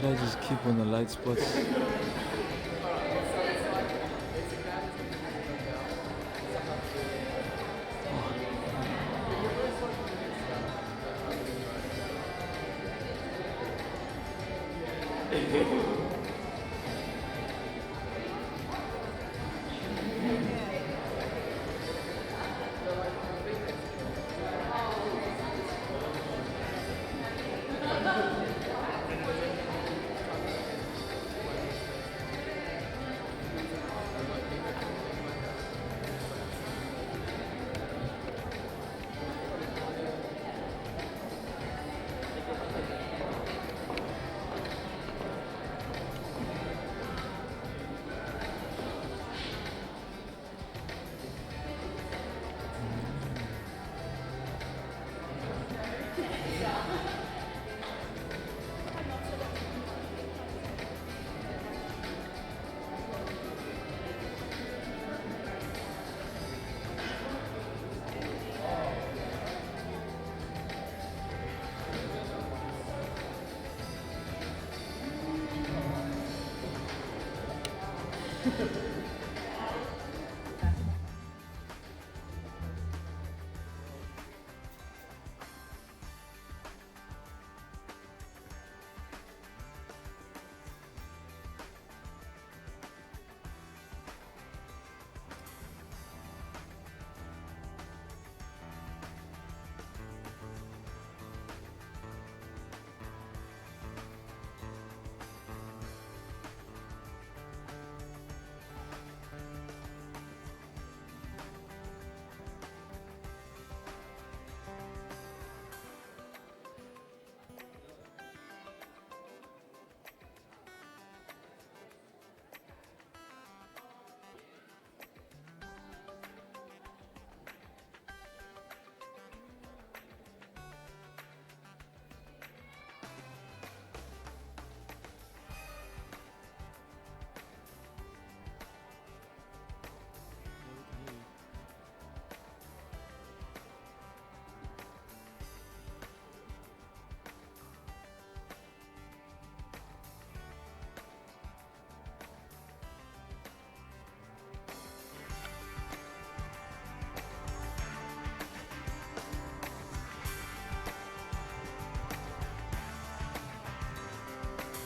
Could I just keep on the light spots?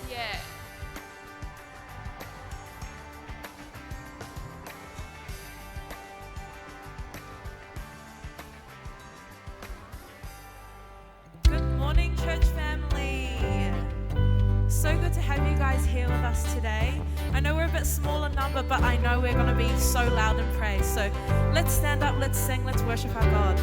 Yeah. Good morning, church family. So good to have you guys here with us today. I know we're a bit small in number, but I know we're going to be so loud in praise. So let's stand up, let's sing, let's worship our God.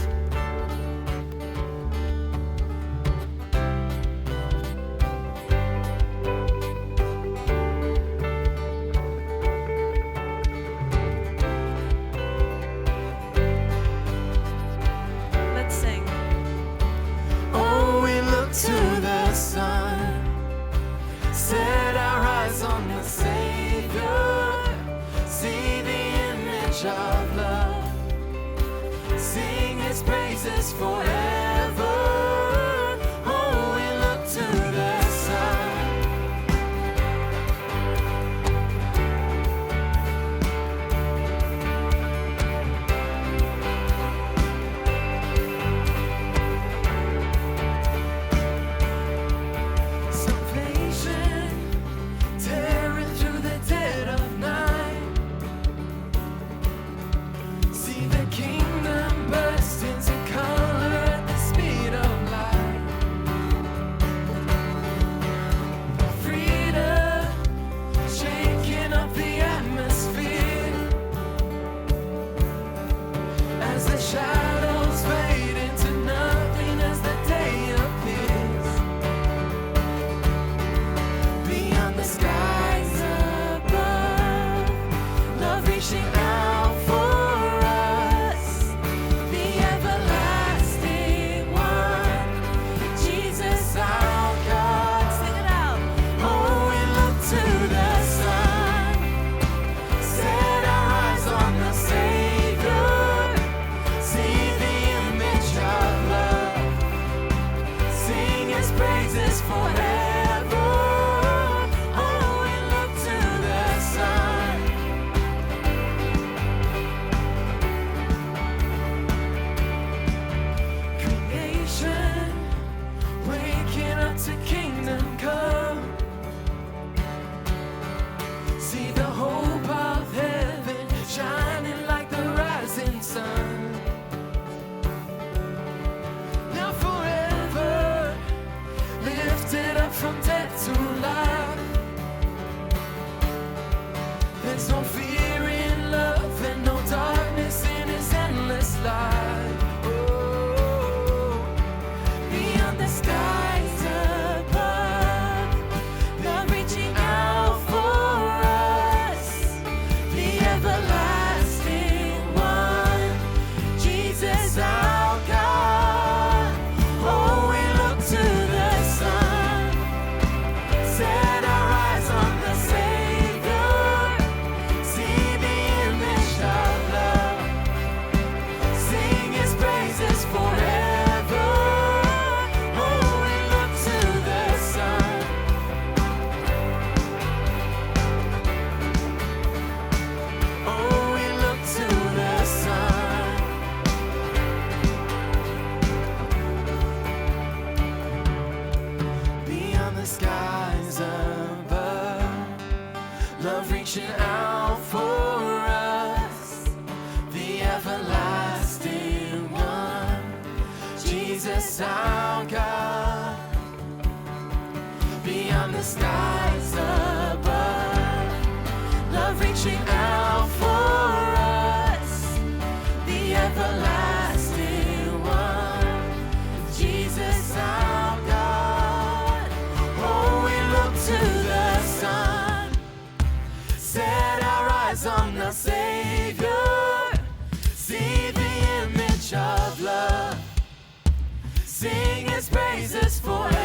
Let's sing. Oh, we look to the sun, set our eyes on the Savior, see the image of love, sing His praises forever. Oh, we look to the sun. Salvation tearing through the dead of night. See the kingdom burst into color. Jesus our God. Beyond the skies above, love reaching out for us, the everlasting one, Jesus our God. Oh, we look to the sun, set our eyes on the Savior, see the image of love, sing His praises forever.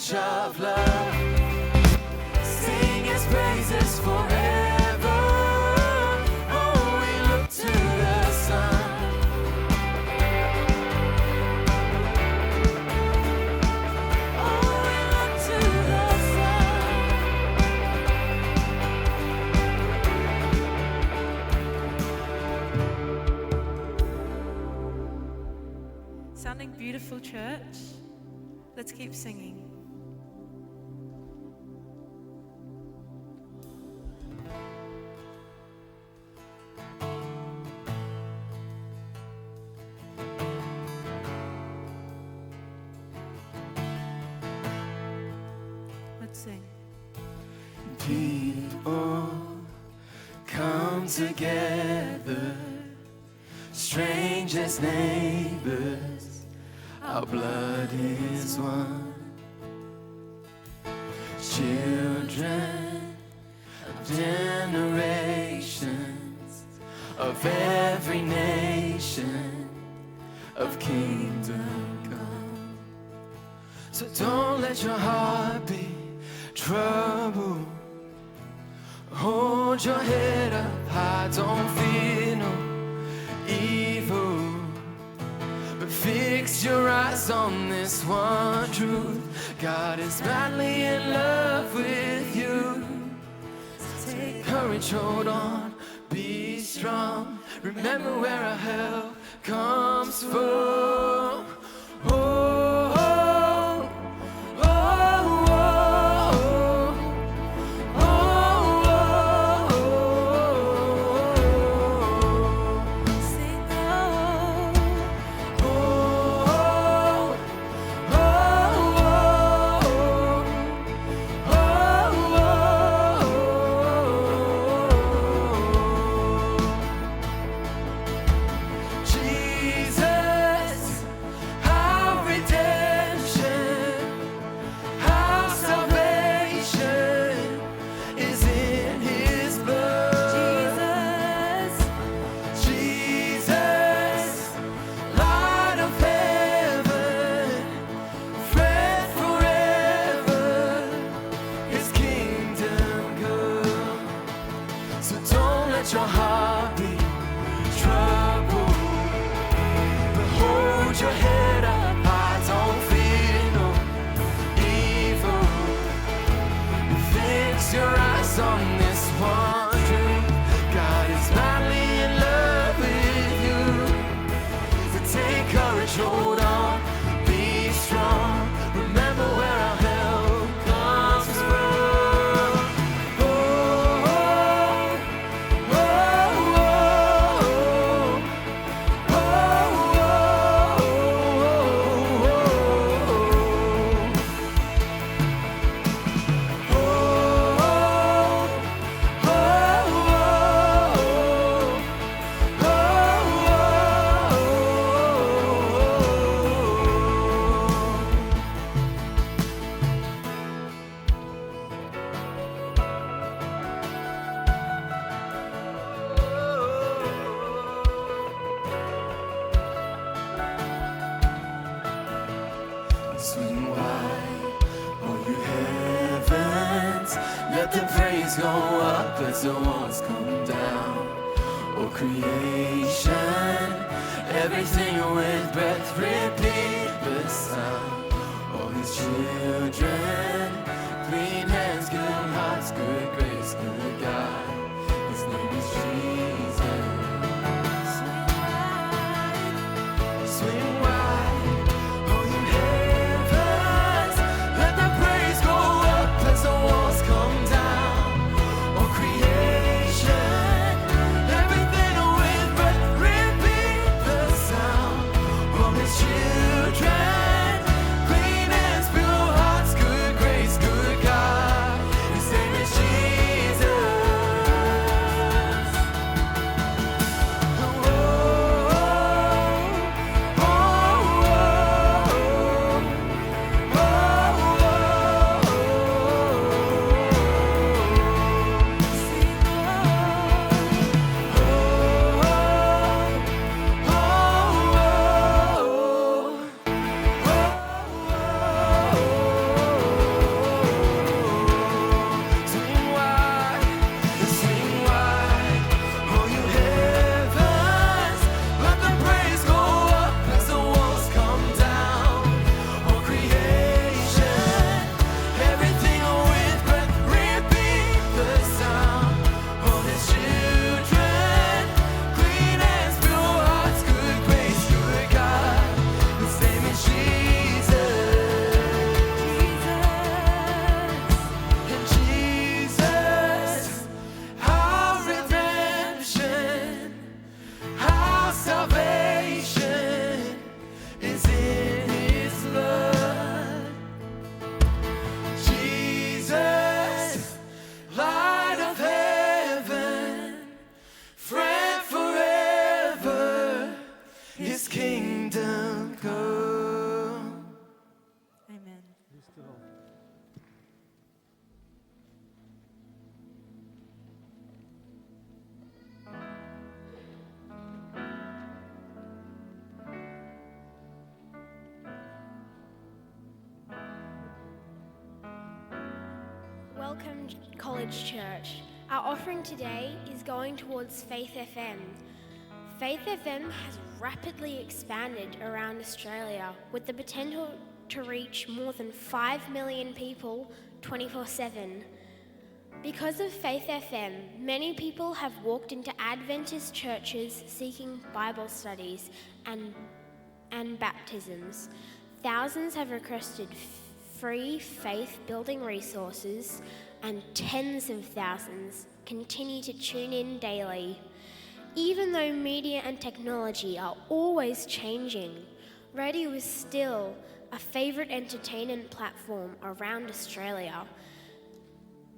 Of love, sing His praises forever. Oh, we look to the sun. Oh, we look to the sun. Sounding beautiful, church. Let's keep singing. Sing. People come together, strangers, neighbors, our blood is one. Children of generations, of every nation, of kingdom come. So don't let your heart be trouble. Hold your head up high, don't fear no evil, but fix your eyes on this one truth: God is madly in love with you. So take courage, hold on, be strong, remember where our help comes from. Your heart be trouble, but hold your head up high, don't fear no evil. Fix your eyes on this one truth: God is madly in love with you. So take courage, hold on, be strong, remember where our help comes from. Swing wide, oh you heavens, let the praise go up as the walls come down. Oh creation, everything with breath, repeat the sound. All His children, clean hands, good hearts, good grace, good God. His name is Jesus. Swing wide, oh you heavens, let the praise go up as the Welcome, College Church. Our offering today is going towards Faith FM. Faith FM has rapidly expanded around Australia with the potential to reach more than 5 million people 24/7. Because of Faith FM, many people have walked into Adventist churches seeking Bible studies and baptisms. Thousands have requested free faith-building resources, and tens of thousands continue to tune in daily. Even though media and technology are always changing, radio is still a favourite entertainment platform around Australia.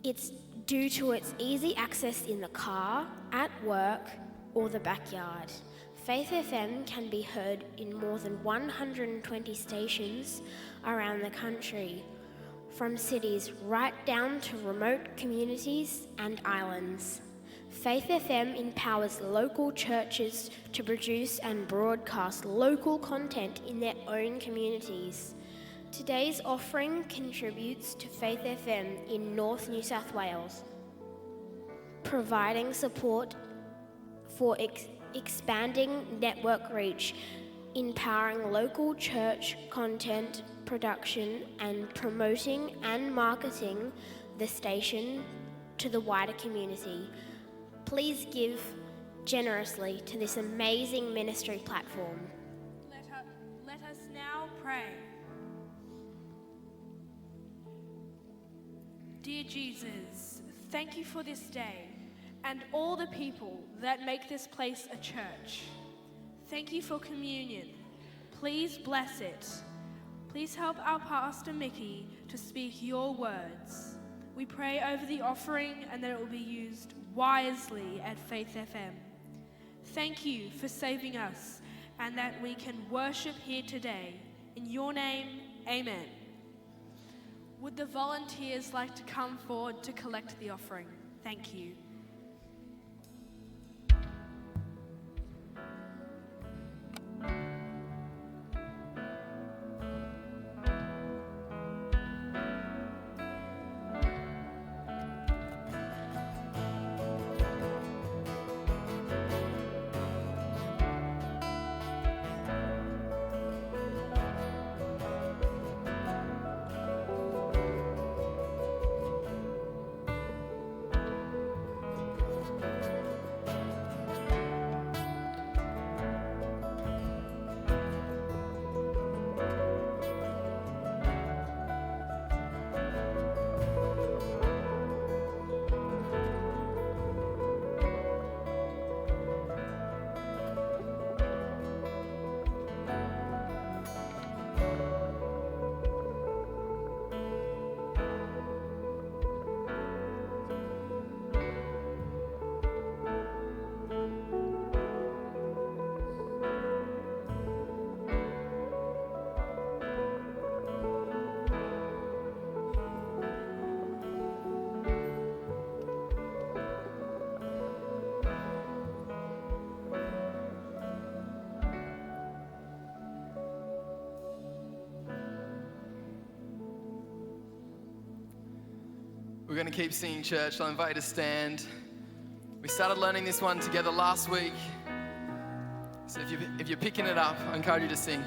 It's due to its easy access in the car, at work, or the backyard. Faith FM can be heard in more than 120 stations around the country, from cities right down to remote communities and islands. Faith FM empowers local churches to produce and broadcast local content in their own communities. Today's offering contributes to Faith FM in North New South Wales, providing support for expanding network reach, empowering local church content production, and promoting and marketing the station to the wider community. Please give generously to this amazing ministry platform. Let us now pray. Dear Jesus, thank you for this day and all the people that make this place a church. Thank you for communion. Please bless it. Please help our Pastor Mickey to speak your words. We pray over the offering and that it will be used wisely at Faith FM. Thank you for saving us and that we can worship here today. In your name, amen. Would the volunteers like to come forward to collect the offering? Thank you. We're going to keep singing, church. I'll invite you to stand. We started learning this one together last week. So if you're picking it up, I encourage you to sing.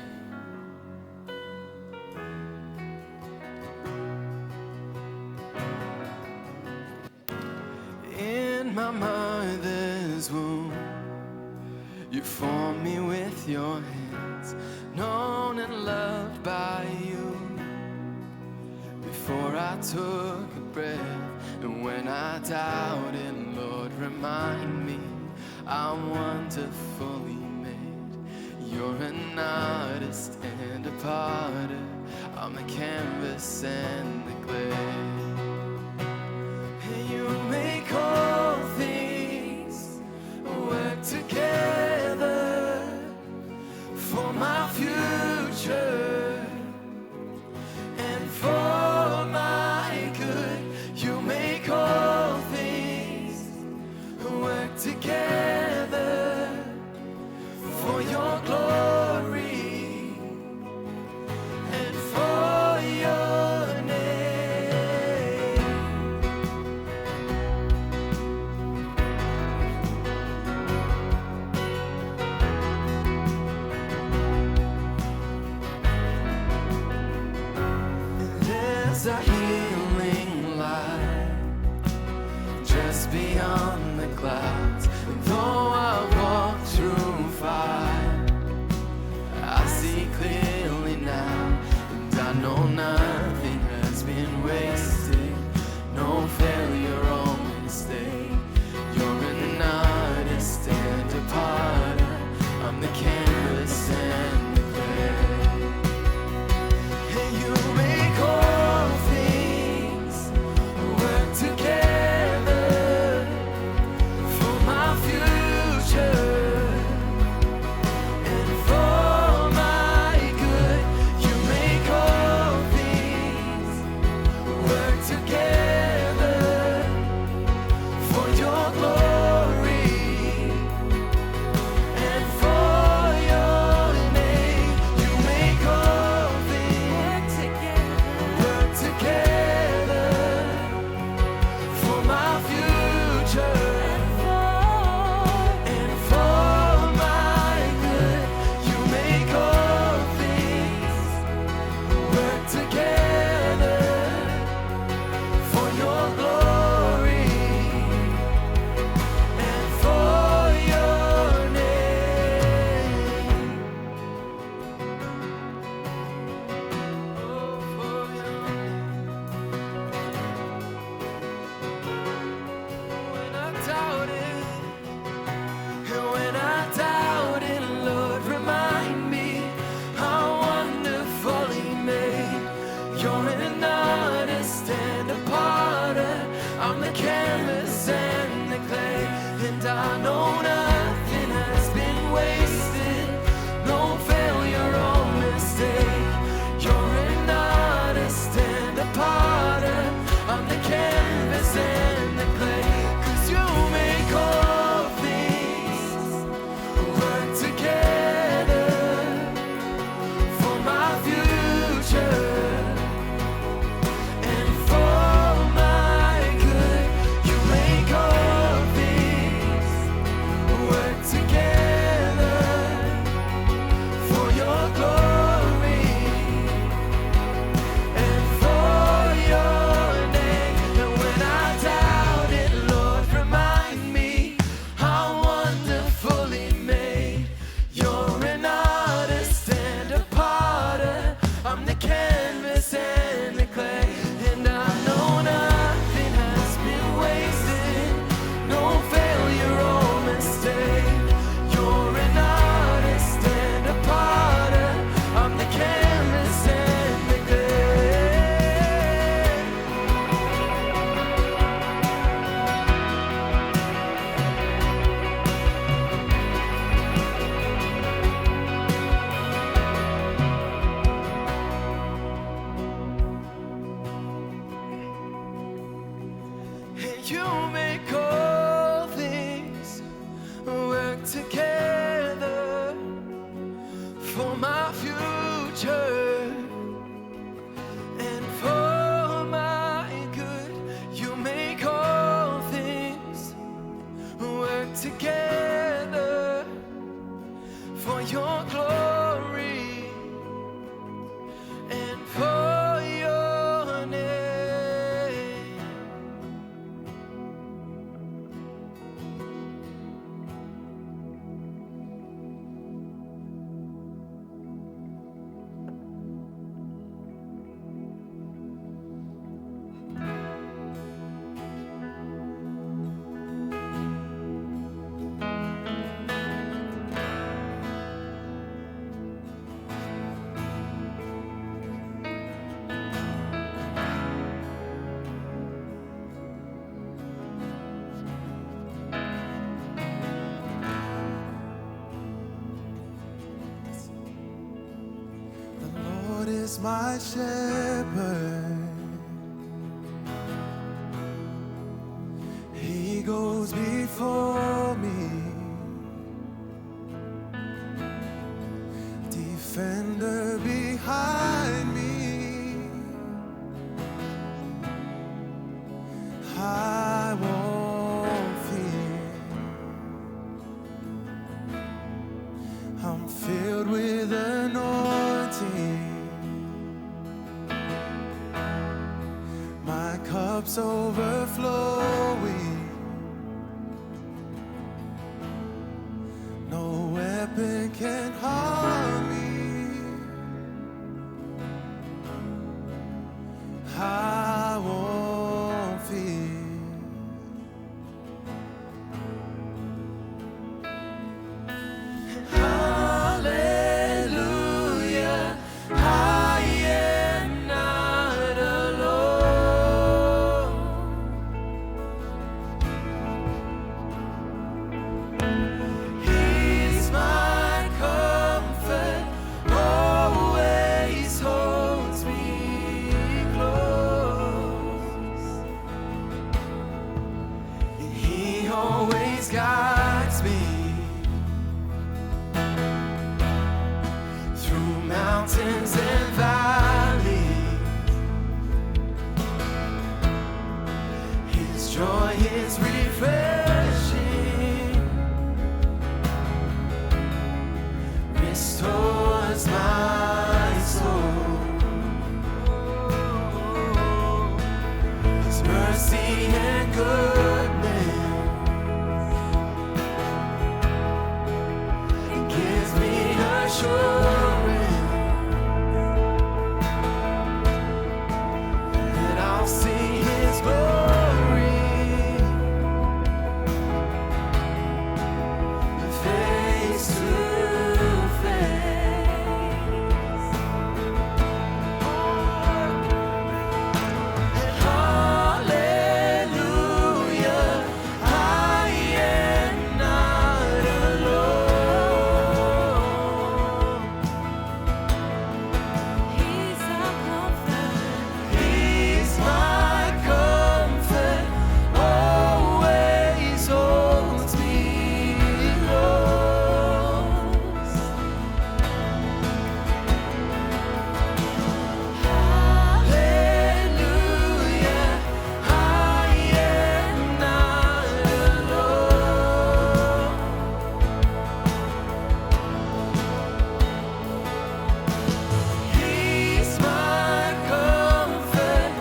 In my mother's womb, you formed me with your hands, known and loved by you. Before I took a breath, and when I doubted, Lord, remind me I'm wonderfully made. You're an artist and a potter, I'm the canvas and the clay. You make all things work together for my future and for my good. You make all things work together for your glory and is a healing light just beyond the clouds. And though I walk through fire, I see clearly now, and I know nothing has been wasted, no failure or mistake. You're an artist and a potter, I'm the canvas and the clay. And you make all things work together for my future. You make all things work together for my future and for my good. You make all things work together for your glory and for your name. Is my shepherd. He goes before me, defender behind me. I won't fear. I'm filled with anointing. cup's overflowing. No weapon can harm me. I won't fear. Hallelujah, I am not alone. He's my comfort, always holds me close. He always guides me through mountains and valleys. His joy is refreshing, restores my soul. His mercy and goodness gives me assurance that I'll see His glory face to face. Hallelujah, I am not alone. He's our comfort. He's my comfort, always holds me close. Hallelujah, I am not alone. He's my comfort,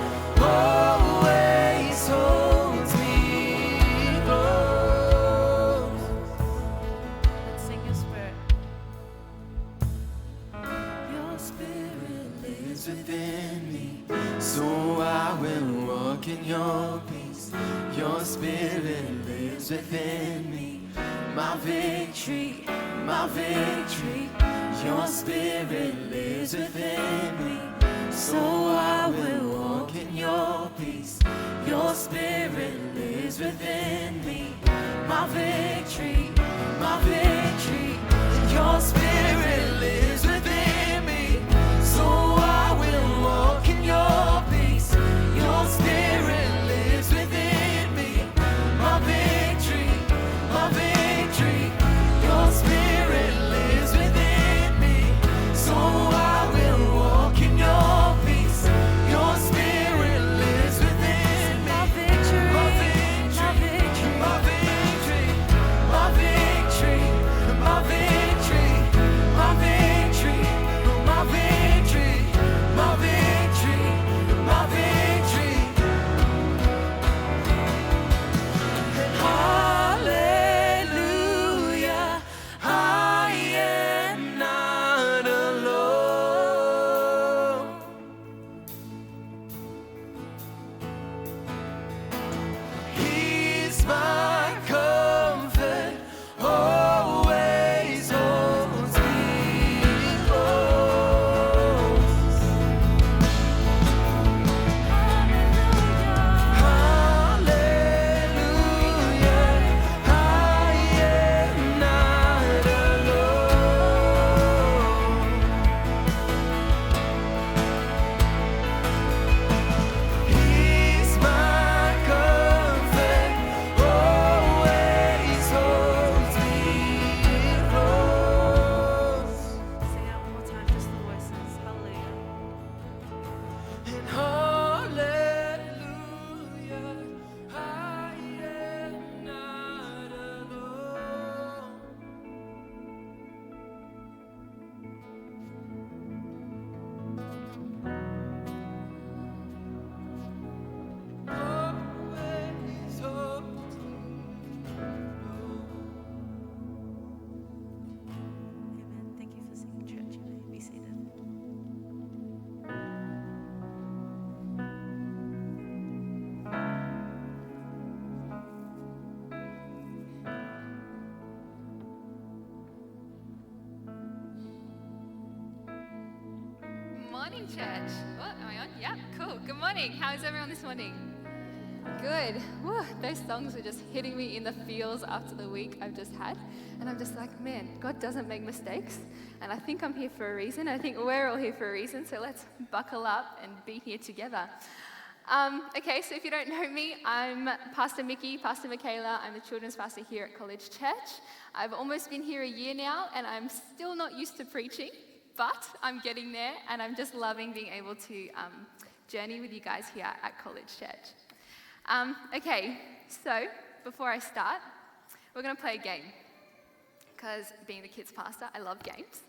always holds me close. Let's sing your spirit. Your spirit lives within me, so I will walk in your peace. Your spirit lives within me, my victory, my victory. Your spirit lives within me, so I will walk in your peace. Your spirit lives within me, my victory, my victory. Your spirit lives within me, so I will walk in your peace. Your spirit lives within me, my victory, my victory. Your spirit lives within me, so I will walk in your peace. Your spirit lives within me, My victory, my victory, my victory. my victory, my victory. church. What, am I on? Yeah, cool. Good morning. How is everyone this morning? Good. Woo, those songs are just hitting me in the feels after the week I've just had. And I'm just like, man, God doesn't make mistakes. And I think I'm here for a reason. I think we're all here for a reason. So let's buckle up and be here together. Okay, so if you don't know me, I'm Pastor Mickey, Pastor Michaela. I'm the children's pastor here at College Church. I've almost been here a year now, and I'm still not used to preaching, but I'm getting there, and I'm just loving being able to journey with you guys here at College Church. Okay, so before I start, we're going to play a game, because being the kids' pastor, I love games.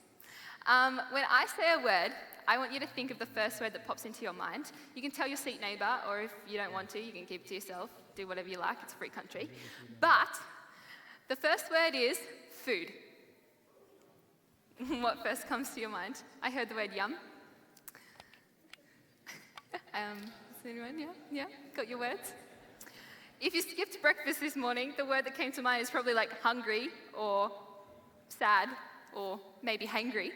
When I say a word, I want you to think of the first word that pops into your mind. You can tell your seat neighbour, or if you don't want to, you can keep it to yourself. Do whatever you like, it's a free country. But the first word is food. What first comes to your mind? I heard the word yum. Is anyone? Yeah? Got your words? If you skipped breakfast this morning, the word that came to mind is probably like hungry, or sad, or maybe hangry.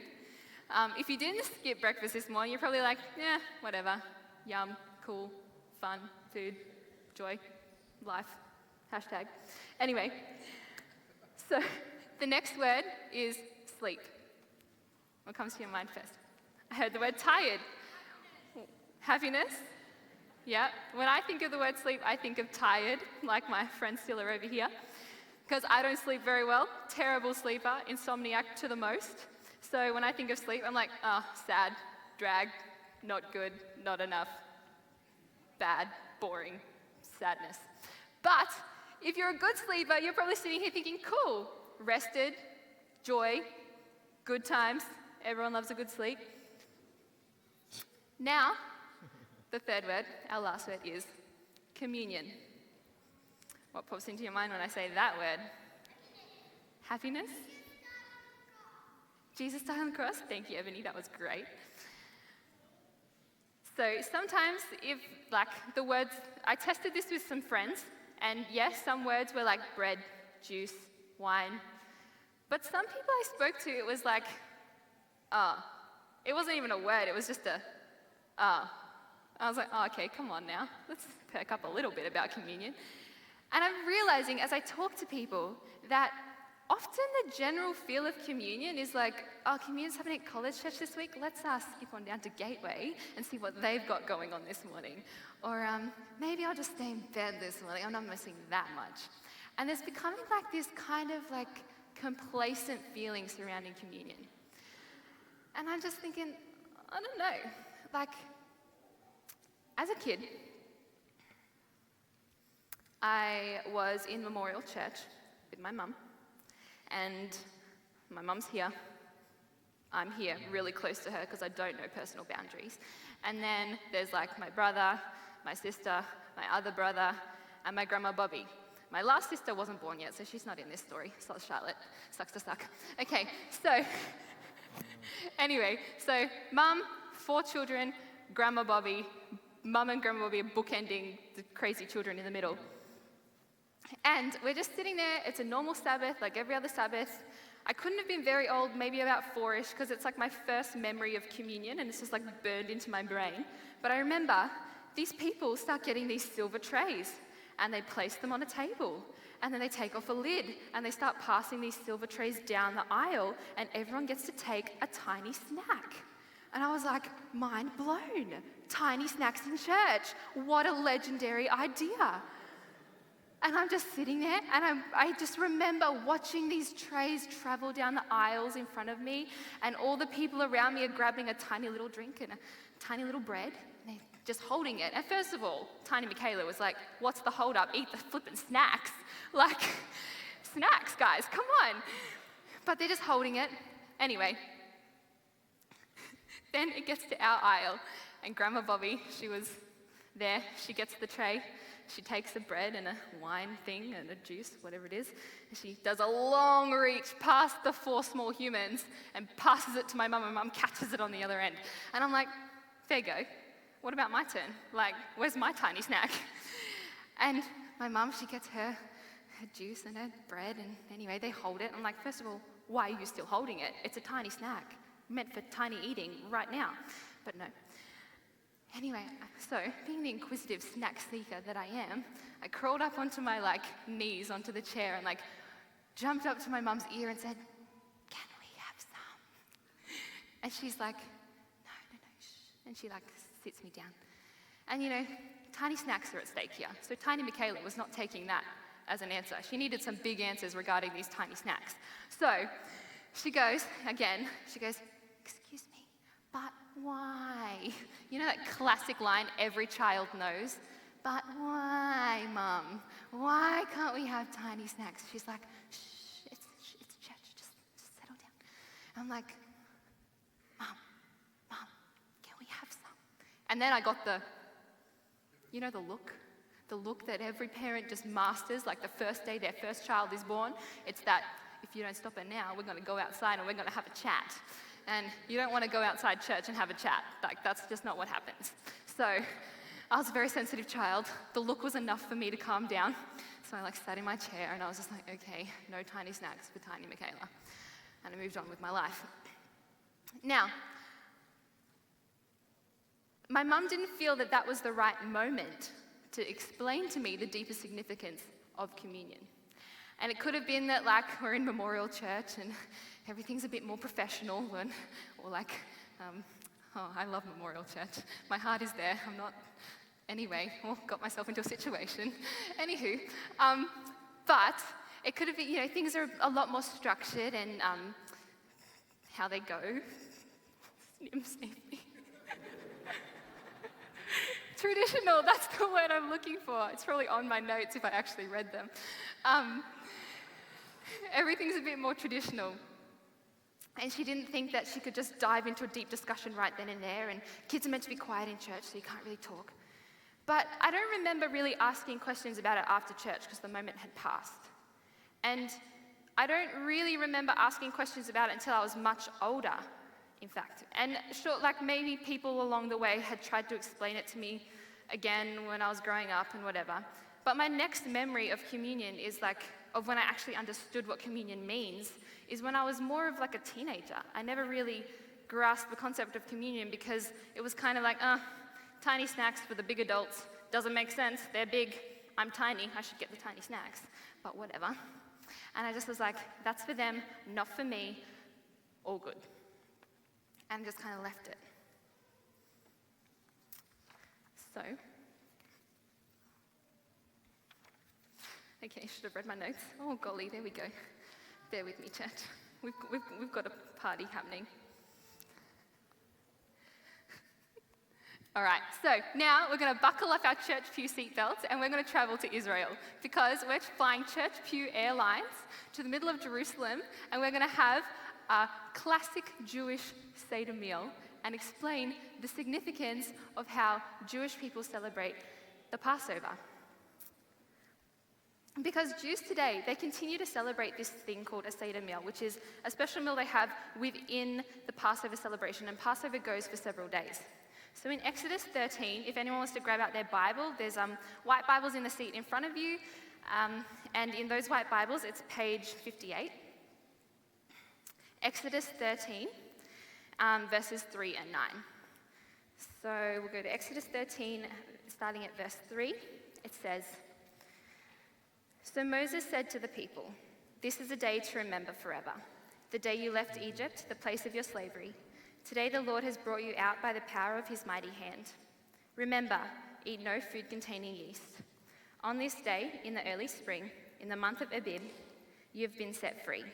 If you didn't skip breakfast this morning, you're probably like, yeah, whatever. Yum, cool, fun, food, joy, life, hashtag. Anyway, so the next word is sleep. What comes to your mind first? I heard the word tired. Happiness? Yeah. When I think of the word sleep, I think of tired, like my friend Stiller over here, because I don't sleep very well. Terrible sleeper, insomniac to the most. So when I think of sleep, I'm like, oh, sad, drag, not good, not enough, bad, boring, sadness. But if you're a good sleeper, you're probably sitting here thinking, cool, rested, joy, good times, everyone loves a good sleep. Now, the third word, our last word, is communion. What pops into your mind when I say that word? Happiness? Jesus died on the cross. Thank you, Ebony. That was great. So sometimes if, like, the words, I tested this with some friends, and yes, some words were like bread, juice, wine. But some people I spoke to, it was like, it wasn't even a word. It was just a, I was like, oh, okay, come on now. Let's perk up a little bit about communion. And I'm realizing as I talk to people that often the general feel of communion is like, oh, communion's happening at College Church this week. Let's skip on down to Gateway and see what they've got going on this morning. Or maybe I'll just stay in bed this morning. I'm not missing that much. And there's becoming like this kind of like complacent feeling surrounding communion. And I'm just thinking, I don't know. Like, as a kid, I was in Memorial Church with my mum. And my mum's here. I'm here really close to her because I don't know personal boundaries. And then there's like my brother, my sister, my other brother, and my grandma Bobby. My last sister wasn't born yet, so she's not in this story. So Charlotte, sucks to suck. Okay, so anyway, so mum, 4 children, grandma Bobby, mum and grandma Bobby are bookending the crazy children in the middle. And we're just sitting there. It's a normal Sabbath, like every other Sabbath. I couldn't have been very old, maybe about 4-ish, because it's like my first memory of communion, and it's just like burned into my brain. But I remember these people start getting these silver trays, and they place them on a table, and then they take off a lid, and they start passing these silver trays down the aisle, and everyone gets to take a tiny snack. And I was like, mind blown. Tiny snacks in church. What a legendary idea. And I'm just sitting there, and I just remember watching these trays travel down the aisles in front of me, and all the people around me are grabbing a tiny little drink and a tiny little bread, and they're just holding it. And first of all, tiny Michaela was like, what's the hold up? Eat the flippin' snacks. Like, snacks, guys, come on. But they're just holding it. Anyway, then it gets to our aisle, and Grandma Bobby, she was there. She gets the tray. She takes a bread and a wine thing and a juice, whatever it is, and she does a long reach past the 4 small humans and passes it to my mum, and mum catches it on the other end. And I'm like, there you go. What about my turn? Like, where's my tiny snack? And my mum, she gets her juice and her bread, and anyway, they hold it. I'm like, first of all, why are you still holding it? It's a tiny snack, meant for tiny eating right now. But no. Anyway, so being the inquisitive snack seeker that I am, I crawled up onto my knees onto the chair and jumped up to my mum's ear and said, "Can we have some?" And she's like, no, shh. And she sits me down. And tiny snacks are at stake here. So tiny Michaela was not taking that as an answer. She needed some big answers regarding these tiny snacks. So she goes, "Excuse me, but why?" You know that classic line every child knows? "But why, Mum? Why can't we have tiny snacks?" She's like, "Shh, it's church, just settle down." I'm like, Mum, can we have some?" And then I got the look that every parent just masters, the first day their first child is born. It's that, if you don't stop it now, we're going to go outside and we're going to have a chat. And you don't want to go outside church and have a chat. That's just not what happens. So I was a very sensitive child. The look was enough for me to calm down. So I sat in my chair and I was just like, okay, no tiny snacks for tiny Michaela. And I moved on with my life. Now, my mum didn't feel that that was the right moment to explain to me the deeper significance of communion. And it could have been that we're in Memorial Church and everything's a bit more professional I love Memorial Church. My heart is there. I'm not, anyway, got myself into a situation. Anywho, but it could have been, things are a lot more structured and how they go. Save me. Traditional, that's the word I'm looking for. It's probably on my notes if I actually read them. Everything's a bit more traditional. And she didn't think that she could just dive into a deep discussion right then and there, and kids are meant to be quiet in church, so you can't really talk. But I don't remember really asking questions about it after church because the moment had passed. And I don't really remember asking questions about it until I was much older, in fact. And sure, maybe people along the way had tried to explain it to me again when I was growing up and whatever. But my next memory of communion is of when I actually understood what communion means, is when I was more of a teenager. I never really grasped the concept of communion because it was kind of tiny snacks for the big adults. Doesn't make sense. They're big. I'm tiny. I should get the tiny snacks. But whatever. And I just was that's for them, not for me. All good. And just kind of left it. So, okay, should have read my notes. Oh golly, there we go. Bear with me, chat. We've got a party happening. All right, so now we're going to buckle up our church pew seatbelts and we're going to travel to Israel because we're flying Church Pew Airlines to the middle of Jerusalem and we're going to have a classic Jewish Seder meal and explain the significance of how Jewish people celebrate the Passover. Because Jews today, they continue to celebrate this thing called a Seder meal, which is a special meal they have within the Passover celebration, and Passover goes for several days. So in Exodus 13, if anyone wants to grab out their Bible, there's white Bibles in the seat in front of you, and in those white Bibles, it's page 58. Exodus 13, verses 3 and 9. So we'll go to Exodus 13, starting at verse 3. It says, "So Moses said to the people, 'This is a day to remember forever, the day you left Egypt, the place of your slavery. Today the Lord has brought you out by the power of his mighty hand. Remember, eat no food containing yeast. On this day, in the early spring, in the month of Abib, you have been set free.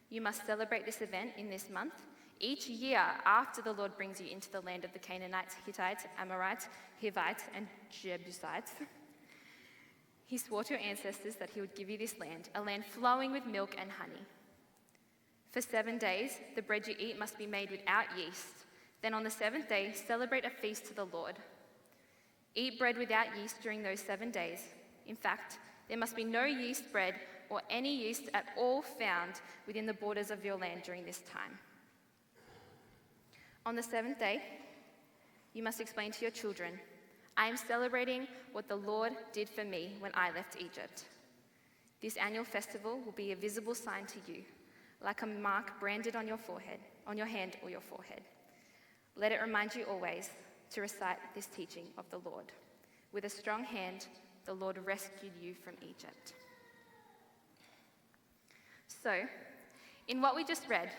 You must celebrate this event in this month, each year after the Lord brings you into the land of the Canaanites, Hittites, Amorites, Hivites, and Jebusites. He swore to your ancestors that he would give you this land, a land flowing with milk and honey. For 7 days, the bread you eat must be made without yeast. Then on the seventh day, celebrate a feast to the Lord. Eat bread without yeast during those 7 days. In fact, there must be no yeast bread or any yeast at all found within the borders of your land during this time. On the seventh day, you must explain to your children, I am celebrating what the Lord did for me when I left Egypt. This annual festival will be a visible sign to you, like a mark branded on your forehead, on your hand or your forehead. Let it remind you always to recite this teaching of the Lord. With a strong hand, the Lord rescued you from Egypt. So, in what we just read,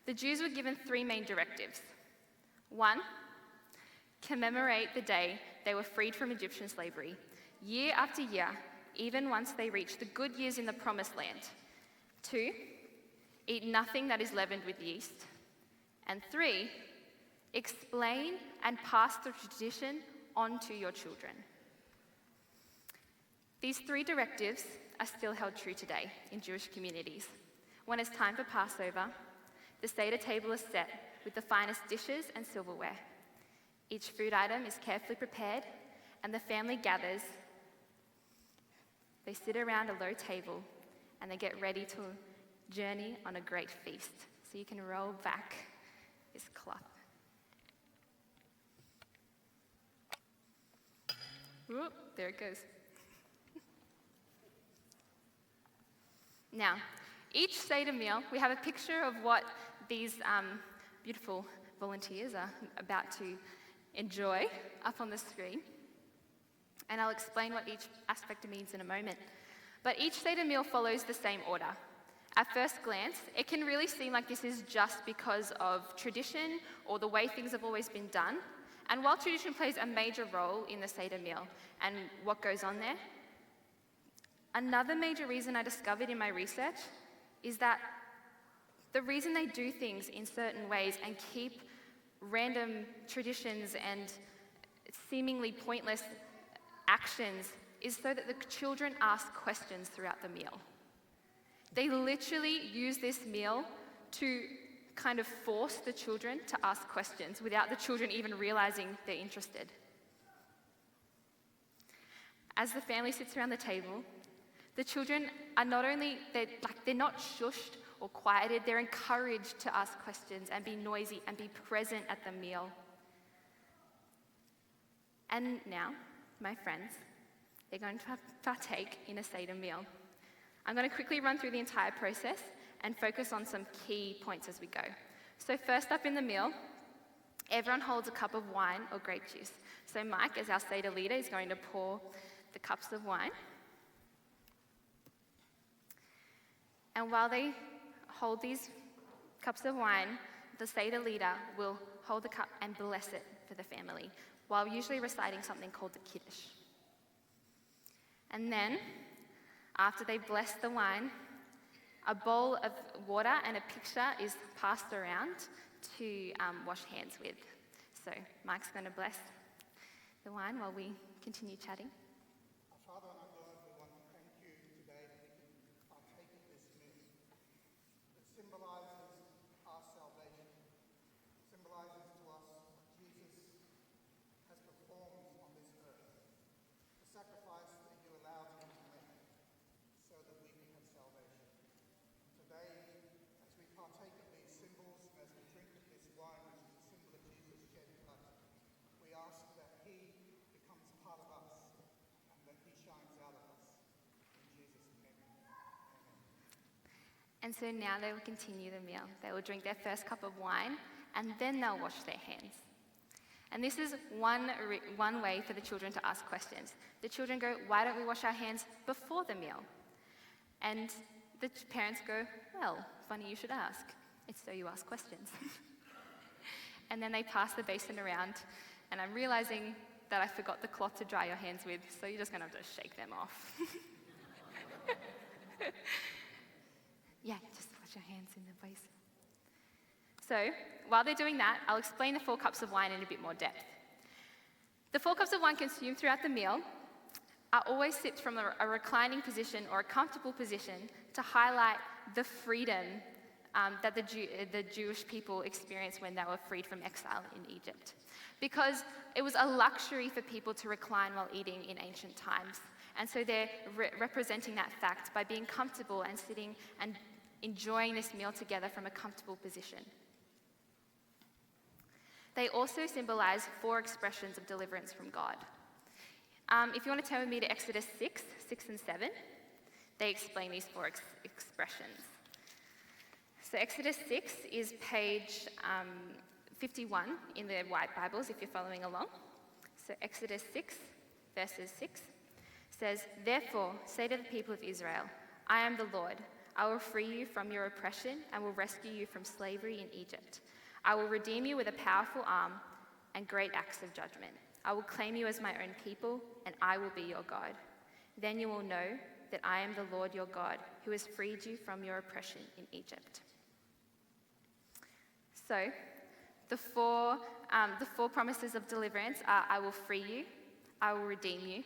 the Jews were given 3 main directives. 1, commemorate the day they were freed from Egyptian slavery, year after year, even once they reached the good years in the Promised Land. 2, eat nothing that is leavened with yeast. And 3, explain and pass the tradition on to your children. These 3 directives are still held true today in Jewish communities. When it's time for Passover, the Seder table is set with the finest dishes and silverware. Each food item is carefully prepared, and the family gathers. They sit around a low table, and they get ready to journey on a great feast. So you can roll back this cloth. Whoop, there it goes. Now, each Seder meal, we have a picture of what these beautiful volunteers are about to enjoy up on the screen. And I'll explain what each aspect means in a moment. But each Seder meal follows the same order. At first glance, it can really seem like this is just because of tradition or the way things have always been done. And while tradition plays a major role in the Seder meal and what goes on there, another major reason I discovered in my research is that the reason they do things in certain ways and keep random traditions and seemingly pointless actions is so that the children ask questions throughout the meal. They literally use this meal to kind of force the children to ask questions without the children even realizing they're interested. As the family sits around the table, the children are not only, they're not shushed or quieted, they're encouraged to ask questions and be noisy and be present at the meal. And now, my friends, they're going to partake in a Seder meal. I'm going to quickly run through the entire process and focus on some key points as we go. So first up in the meal, everyone holds a cup of wine or grape juice. So Mike, as our Seder leader, is going to pour the cups of wine. And while they hold these cups of wine, the Seder leader will hold the cup and bless it for the family, while usually reciting something called the Kiddush. And then, after they bless the wine, a bowl of water and a picture is passed around to wash hands with. So Mike's going to bless the wine while we continue chatting. Our Father and our God, we want to thank you today that we can partake of this meal. It symbolizes our salvation, symbolizes to us what Jesus has performed on this earth, the sacrifice that you allowed him to make so that we can have salvation. Today, as we partake of these symbols, as we drink of this wine, which is a symbol of Jesus' shed blood, we ask that he becomes part of us and that he shines out of us. In Jesus' name, amen. And so now they will continue the meal. They will drink their first cup of wine, and then they'll wash their hands. And this is one way for the children to ask questions. The children go, why don't we wash our hands before the meal? And the parents go, well, funny you should ask. It's so you ask questions. And then they pass the basin around, and I'm realizing that I forgot the cloth to dry your hands with, so you're just going to have to shake them off. Yeah, just wash your hands in the basin. So, while they're doing that, I'll explain the 4 cups of wine in a bit more depth. The 4 cups of wine consumed throughout the meal are always sipped from a reclining position or a comfortable position to highlight the freedom that the Jewish people experienced when they were freed from exile in Egypt. Because it was a luxury for people to recline while eating in ancient times. And so they're representing that fact by being comfortable and sitting and enjoying this meal together from a comfortable position. They also symbolize 4 expressions of deliverance from God. If you want to turn with me to Exodus 6 and 7, they explain these 4 expressions. So Exodus 6 is page 51 in the white Bibles, if you're following along. So Exodus 6, verses 6 says, "Therefore, say to the people of Israel, I am the Lord. I will free you from your oppression and will rescue you from slavery in Egypt. I will redeem you with a powerful arm and great acts of judgment. I will claim you as my own people, and I will be your God. Then you will know that I am the Lord your God, who has freed you from your oppression in Egypt." So, the four promises of deliverance are, I will free you, I will redeem you,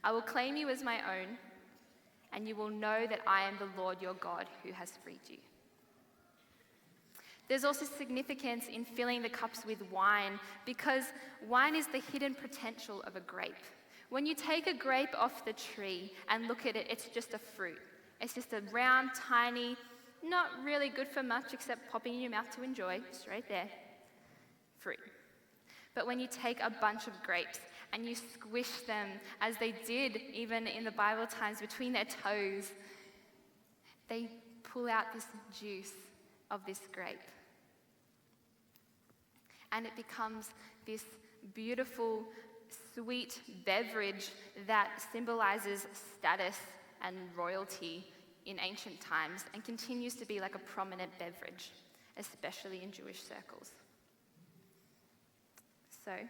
I will claim you as my own, and you will know that I am the Lord your God who has freed you. There's also significance in filling the cups with wine, because wine is the hidden potential of a grape. When you take a grape off the tree and look at it, it's just a fruit. It's just a round, tiny, not really good for much except popping in your mouth to enjoy, just right there, fruit. But when you take a bunch of grapes and you squish them, as they did even in the Bible times, between their toes, they pull out this juice of this grape. And it becomes this beautiful, sweet beverage that symbolizes status and royalty in ancient times and continues to be like a prominent beverage, especially in Jewish circles. So,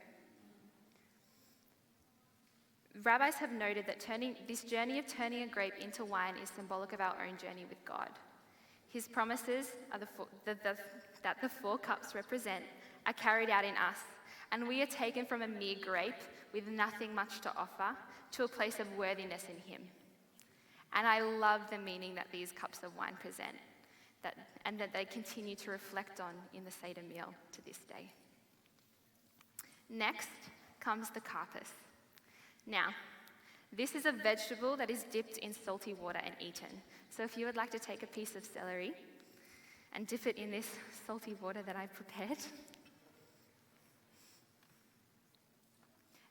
rabbis have noted that this journey of turning a grape into wine is symbolic of our own journey with God. His promises are that the four cups represent are carried out in us, and we are taken from a mere grape with nothing much to offer to a place of worthiness in him. And I love the meaning that these cups of wine present, and that they continue to reflect on in the Seder meal to this day. Next comes the karpas. Now, this is a vegetable that is dipped in salty water and eaten. So if you would like to take a piece of celery and dip it in this salty water that I've prepared.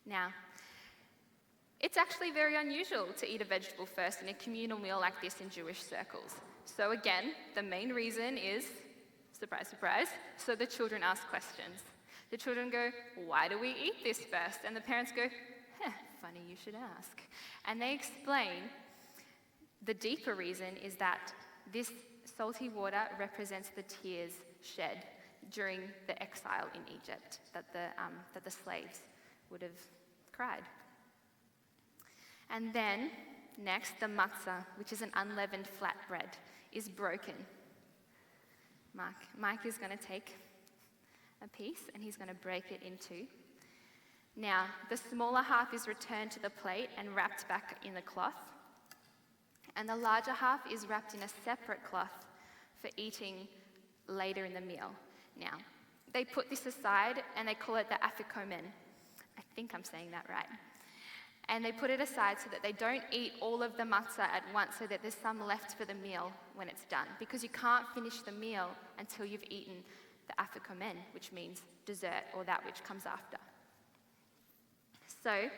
Now, it's actually very unusual to eat a vegetable first in a communal meal like this in Jewish circles. So again, the main reason is, surprise, surprise, so the children ask questions. The children go, "Why do we eat this first?" And the parents go, "Funny you should ask." And they explain the deeper reason is that this salty water represents the tears shed during the exile in Egypt that the slaves would have cried. And then, next, the matzah, which is an unleavened flat bread, is broken. Mike is going to take a piece and he's going to break it in two. Now, the smaller half is returned to the plate and wrapped back in the cloth, and the larger half is wrapped in a separate cloth for eating later in the meal. Now, they put this aside and they call it the afikomen. I think I'm saying that right. And they put it aside so that they don't eat all of the matzah at once, so that there's some left for the meal when it's done. Because you can't finish the meal until you've eaten the afikomen, which means dessert, or that which comes after. So,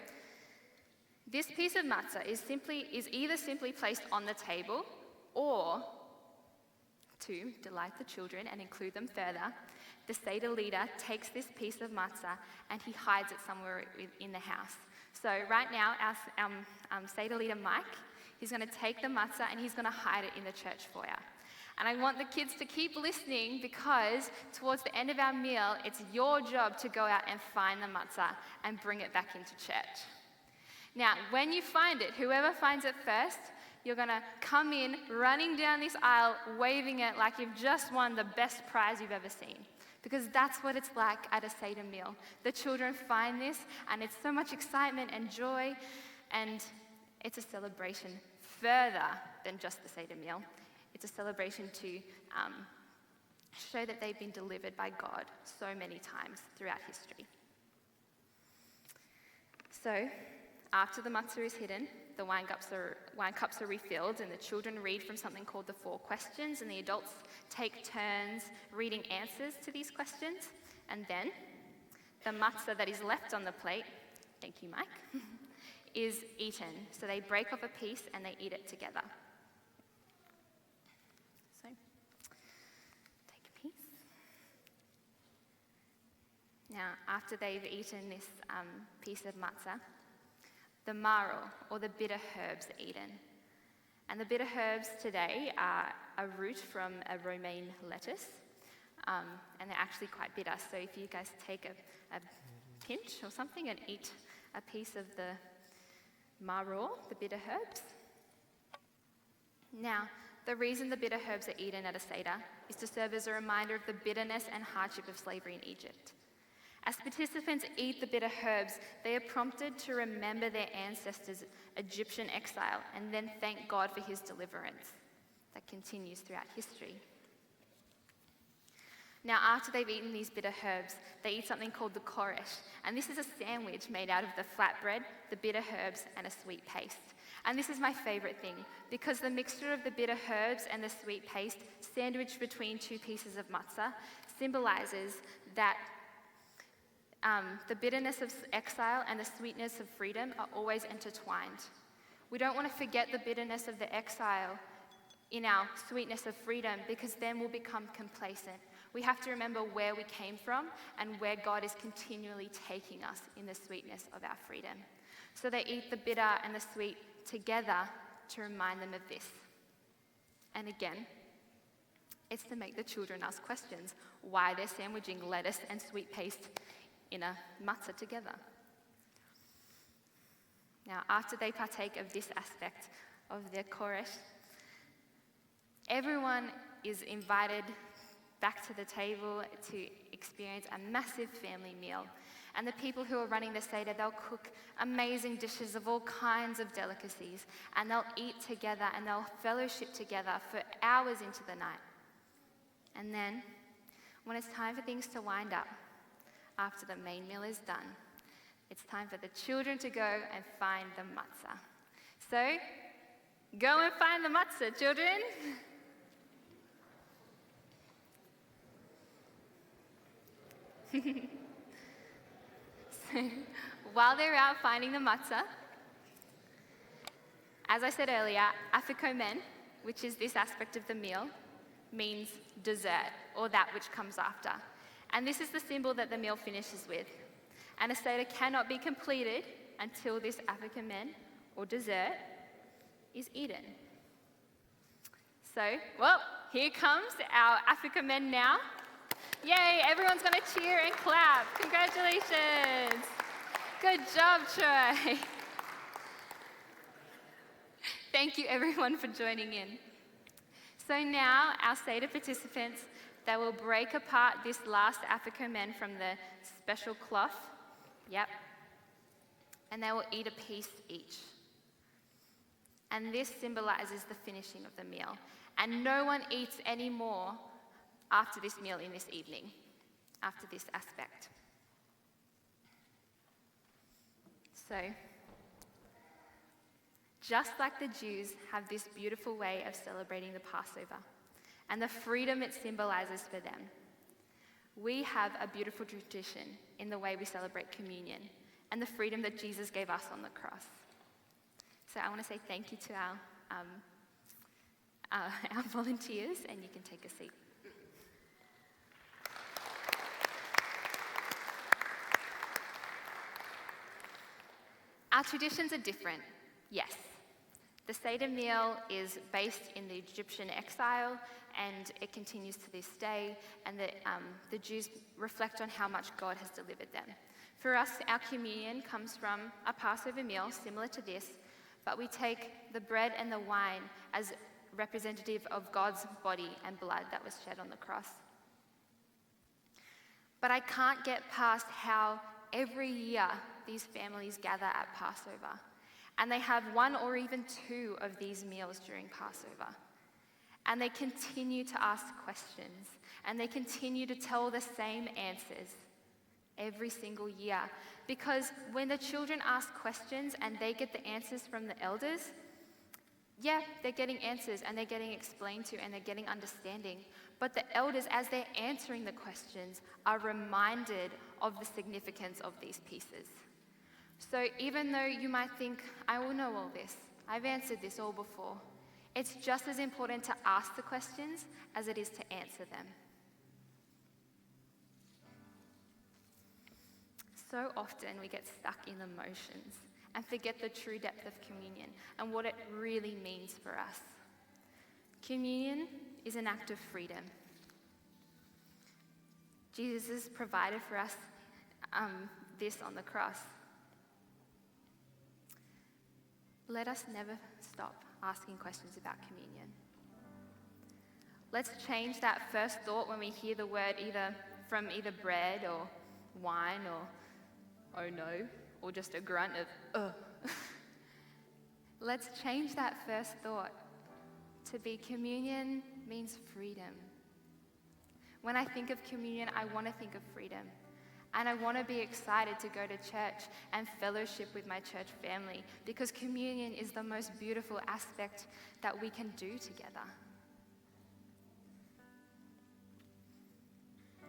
this piece of matzah is either simply placed on the table, or, to delight the children and include them further, the Seder leader takes this piece of matzah and he hides it somewhere in the house. So right now, our Seder leader, Mike, he's going to take the matzah and he's going to hide it in the church foyer. And I want the kids to keep listening, because towards the end of our meal, it's your job to go out and find the matzah and bring it back into church. Now, when you find it, whoever finds it first, you're going to come in running down this aisle, waving it like you've just won the best prize you've ever seen. Because that's what it's like at a Seder meal. The children find this, and it's so much excitement and joy, and it's a celebration further than just the Seder meal. It's a celebration to show that they've been delivered by God so many times throughout history. So, after the matzah is hidden, the wine cups are refilled, and the children read from something called the 4 questions, and the adults take turns reading answers to these questions. And then the matzah that is left on the plate, thank you, Mike, is eaten. So they break off a piece and they eat it together. So, take a piece. Now, after they've eaten this piece of matzah, the maror, or the bitter herbs, are eaten. And the bitter herbs today are a root from a romaine lettuce, and they're actually quite bitter. So if you guys take a pinch or something and eat a piece of the maror, the bitter herbs. Now, the reason the bitter herbs are eaten at a Seder is to serve as a reminder of the bitterness and hardship of slavery in Egypt. As participants eat the bitter herbs, they are prompted to remember their ancestors' Egyptian exile and then thank God for his deliverance. That continues throughout history. Now, after they've eaten these bitter herbs, they eat something called the koresh. And this is a sandwich made out of the flatbread, the bitter herbs, and a sweet paste. And this is my favorite thing, because the mixture of the bitter herbs and the sweet paste, sandwiched between two pieces of matzah, symbolizes that the bitterness of exile and the sweetness of freedom are always intertwined. We don't want to forget the bitterness of the exile in our sweetness of freedom, because then we'll become complacent. We have to remember where we came from and where God is continually taking us in the sweetness of our freedom. So they eat the bitter and the sweet together to remind them of this. And again, it's to make the children ask questions why they're sandwiching lettuce and sweet paste in a matzah together. Now, after they partake of this aspect of their koresh, everyone is invited back to the table to experience a massive family meal. And the people who are running the Seder, they'll cook amazing dishes of all kinds of delicacies, and they'll eat together and they'll fellowship together for hours into the night. And then, when it's time for things to wind up, after the main meal is done, it's time for the children to go and find the matzah. So, go and find the matzah, children. So, while they're out finding the matzah, as I said earlier, afikomen, which is this aspect of the meal, means dessert, or that which comes after. And this is the symbol that the meal finishes with. And a Seder cannot be completed until this afikomen, or dessert, is eaten. So, well, here comes our afikomen now. Yay, everyone's going to cheer and clap. Congratulations. Good job, Troy. Thank you, everyone, for joining in. So now, our Seder participants, they will break apart this last afikomen from the special cloth. Yep. And they will eat a piece each. And this symbolizes the finishing of the meal. And no one eats any more after this meal in this evening, after this aspect. So, just like the Jews have this beautiful way of celebrating the Passover and the freedom it symbolizes for them, we have a beautiful tradition in the way we celebrate communion and the freedom that Jesus gave us on the cross. So I want to say thank you to our volunteers, and you can take a seat. Our traditions are different, yes. The Seder meal is based in the Egyptian exile, and it continues to this day, and the Jews reflect on how much God has delivered them. For us, our communion comes from a Passover meal similar to this, but we take the bread and the wine as representative of God's body and blood that was shed on the cross. But I can't get past how every year these families gather at Passover, and they have one or even two of these meals during Passover. And they continue to ask questions, and they continue to tell the same answers every single year. Because when the children ask questions and they get the answers from the elders, yeah, they're getting answers and they're getting explained to and they're getting understanding. But the elders, as they're answering the questions, are reminded of the significance of these pieces. So even though you might think, I will know all this, I've answered this all before, it's just as important to ask the questions as it is to answer them. So often we get stuck in the motions and forget the true depth of communion and what it really means for us. Communion is an act of freedom. Jesus has provided for us this on the cross. Let us never stop asking questions about communion. Let's change that first thought when we hear the word from either bread or wine or oh no, or just a grunt of ugh. Let's change that first thought to be communion means freedom. When I think of communion, I want to think of freedom. And I want to be excited to go to church and fellowship with my church family because communion is the most beautiful aspect that we can do together.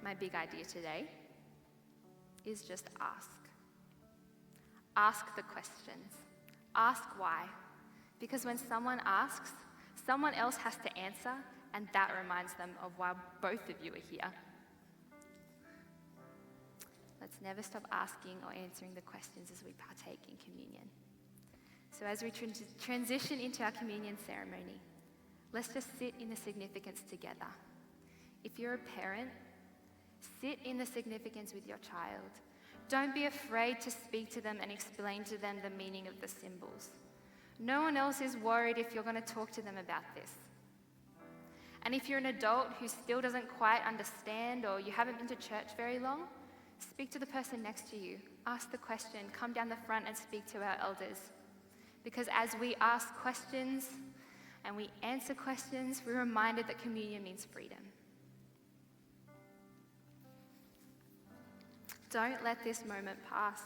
My big idea today is just ask. Ask the questions. Ask why. Because when someone asks, someone else has to answer, and that reminds them of why both of you are here. Let's never stop asking or answering the questions as we partake in communion. So as we transition into our communion ceremony, let's just sit in the significance together. If you're a parent, sit in the significance with your child. Don't be afraid to speak to them and explain to them the meaning of the symbols. No one else is worried if you're going to talk to them about this. And if you're an adult who still doesn't quite understand or you haven't been to church very long, speak to the person next to you. Ask the question. Come down the front and speak to our elders. Because as we ask questions and we answer questions, we're reminded that communion means freedom. Don't let this moment pass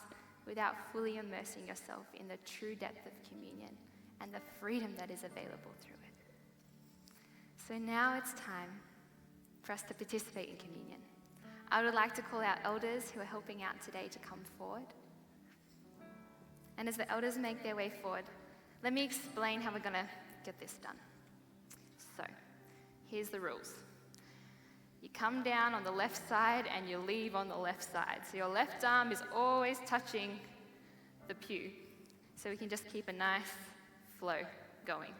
without fully immersing yourself in the true depth of communion and the freedom that is available through it. So now it's time for us to participate in communion. I would like to call our elders who are helping out today to come forward. And as the elders make their way forward, let me explain how we're going to get this done. So, here's the rules. You come down on the left side and you leave on the left side. So your left arm is always touching the pew. So we can just keep a nice flow going.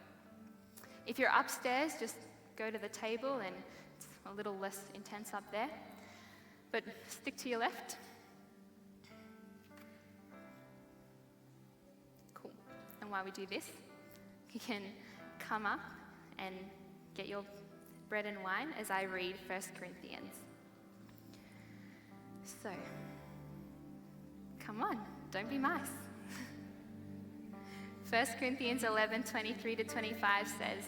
If you're upstairs, just go to the table and it's a little less intense up there. But stick to your left. Cool. And while we do this, you can come up and get your bread and wine as I read 1 Corinthians. So, come on, don't be mice. 1 Corinthians 11:23-25 says,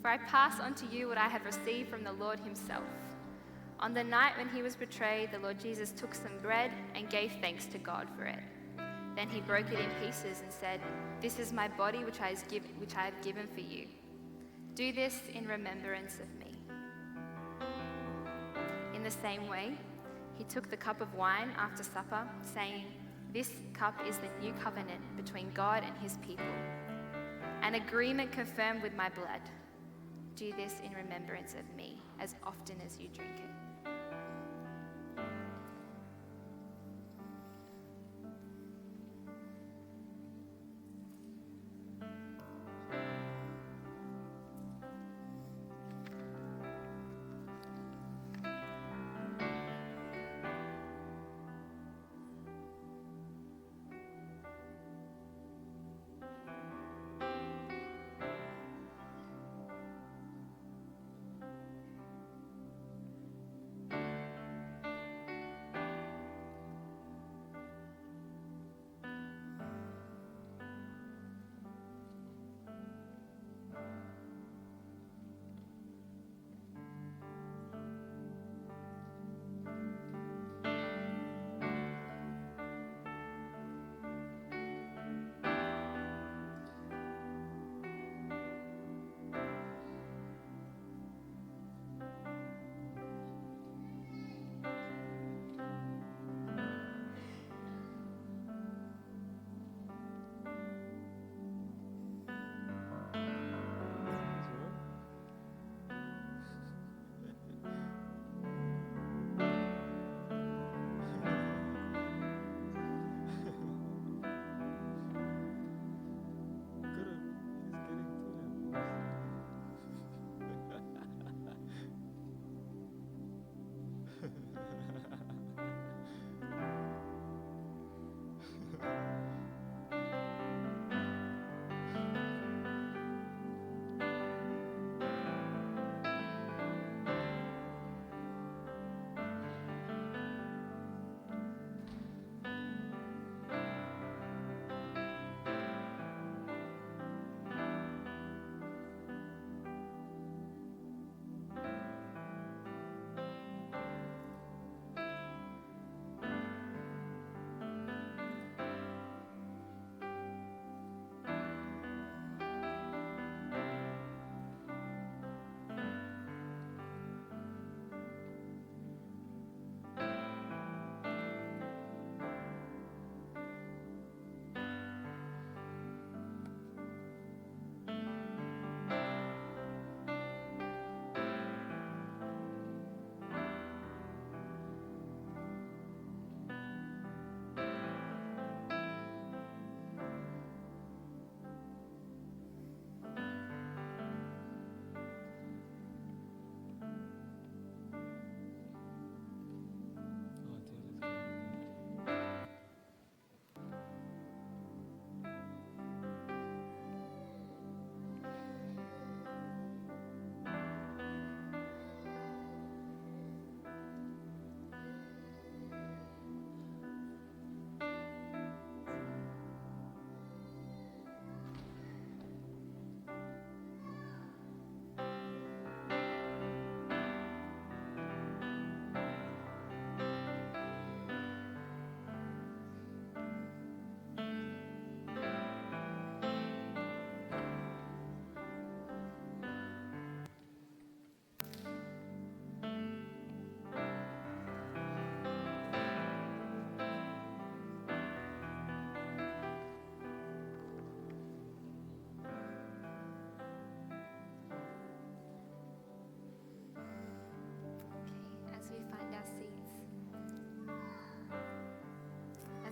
"For I pass on to you what I have received from the Lord himself. On the night when he was betrayed, the Lord Jesus took some bread and gave thanks to God for it. Then he broke it in pieces and said, 'This is my body which I have given for you. Do this in remembrance of me.' In the same way, he took the cup of wine after supper, saying, 'This cup is the new covenant between God and his people, an agreement confirmed with my blood. Do this in remembrance of me as often as you drink it.'"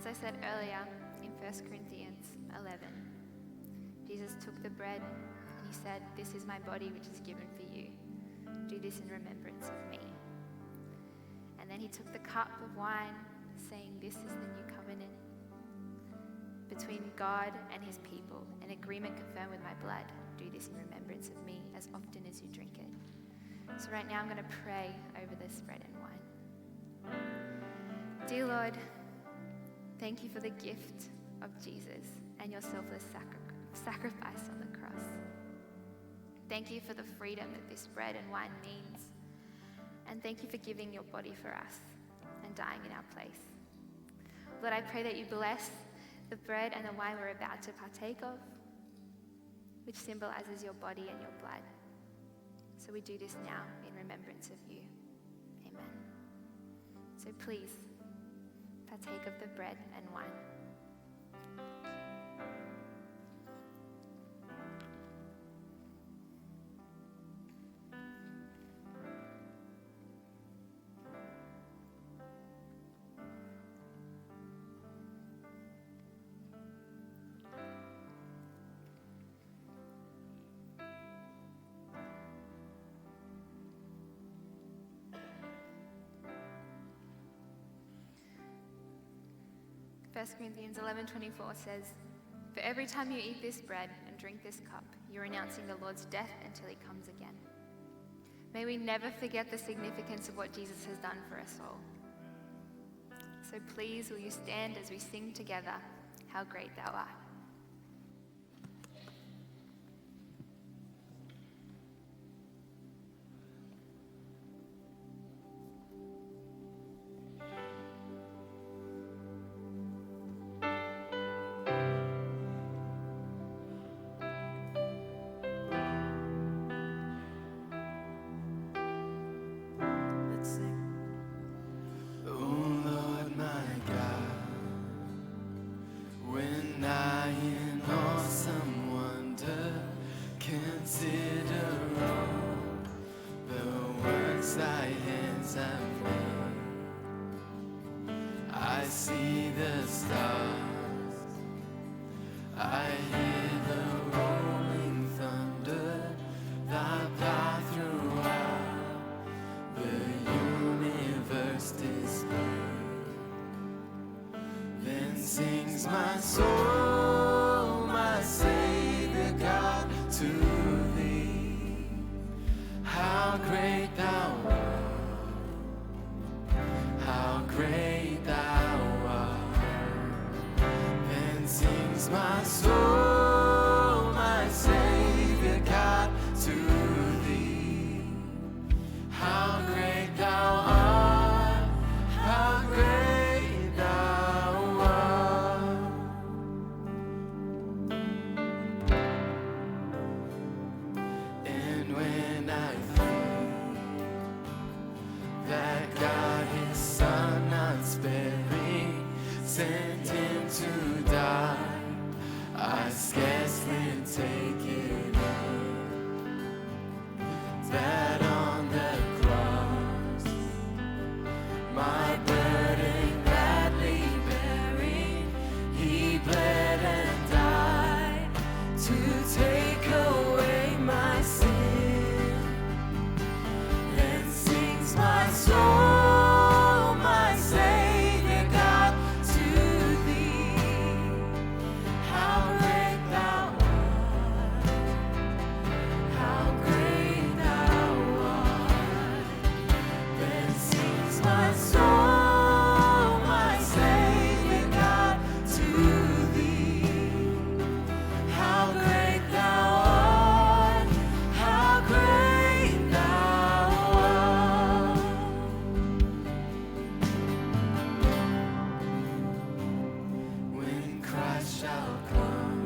I said earlier in 1 Corinthians 11, Jesus took the bread and he said, "This is my body which is given for you. Do this in remembrance of me." And then he took the cup of wine, saying, "This is the new covenant between God and his people, an agreement confirmed with my blood. Do this in remembrance of me as often as you drink it." So right now I'm going to pray over this bread and wine. Dear Lord, thank you for the gift of Jesus and your selfless sacrifice on the cross. Thank you for the freedom that this bread and wine means. And thank you for giving your body for us and dying in our place. Lord, I pray that you bless the bread and the wine we're about to partake of, which symbolizes your body and your blood. So we do this now in remembrance of you. Amen. So please, partake of the bread and wine. First Corinthians 11:24 says, "For every time you eat this bread and drink this cup, you're announcing the Lord's death until he comes again." May we never forget the significance of what Jesus has done for us all. So please, will you stand as we sing together, "How Great Thou Art." Let's sing. Oh Lord my God, when I in awesome wonder consider all the works thy hands have made, I see the stars, I hear the rolling thunder, thy path throughout the universe displayed. Then sings my soul, my Savior God, to thee. How great thou art, how great thou art. Then sings my soul, my Savior God, to thee. How great thou art, how great thou art. And when I think that God his Son not sparing sent him to die, I scarcely take it in that on the cross my burden gladly bearing, he bled and died to take away my sin. Then sings my soul, my Savior God, to thee. How great thou art, how great thou art. Then sings my soul, my Savior God, to thee. How great thou art, how great thou art. When Christ shall come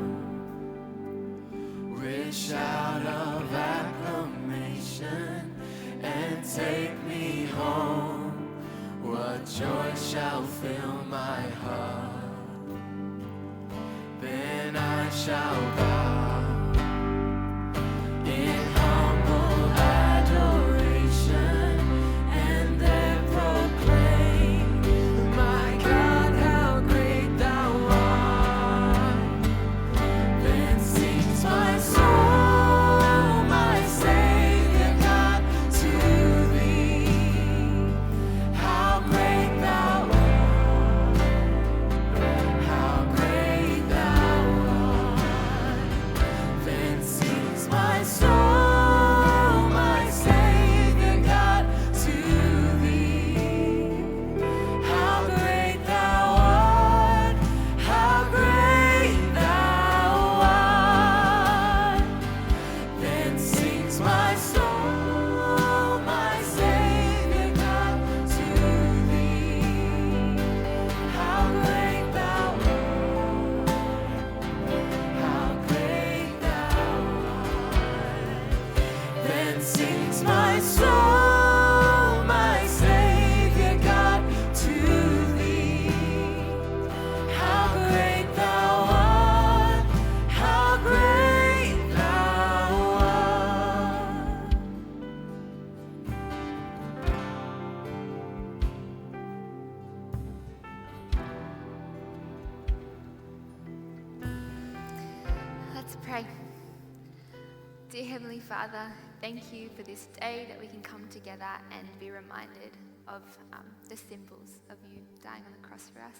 with shout of acclamation and take me home, what joy shall fill my heart. Then I shall bow in humble adoration and then proclaim, my God, how great Let's pray. Dear Heavenly Father, thank you for this day that we can come together and be reminded of the symbols of you dying on the cross for us.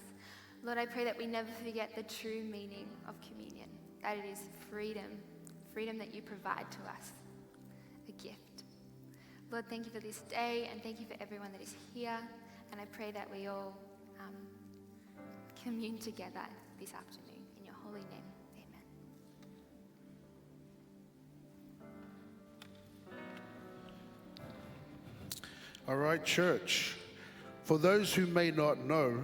Lord, I pray that we never forget the true meaning of communion, that it is freedom, freedom that you provide to us, a gift. Lord, thank you for this day, and thank you for everyone that is here, and I pray that we all commune together this afternoon. In your holy name, amen. All right, church. For those who may not know,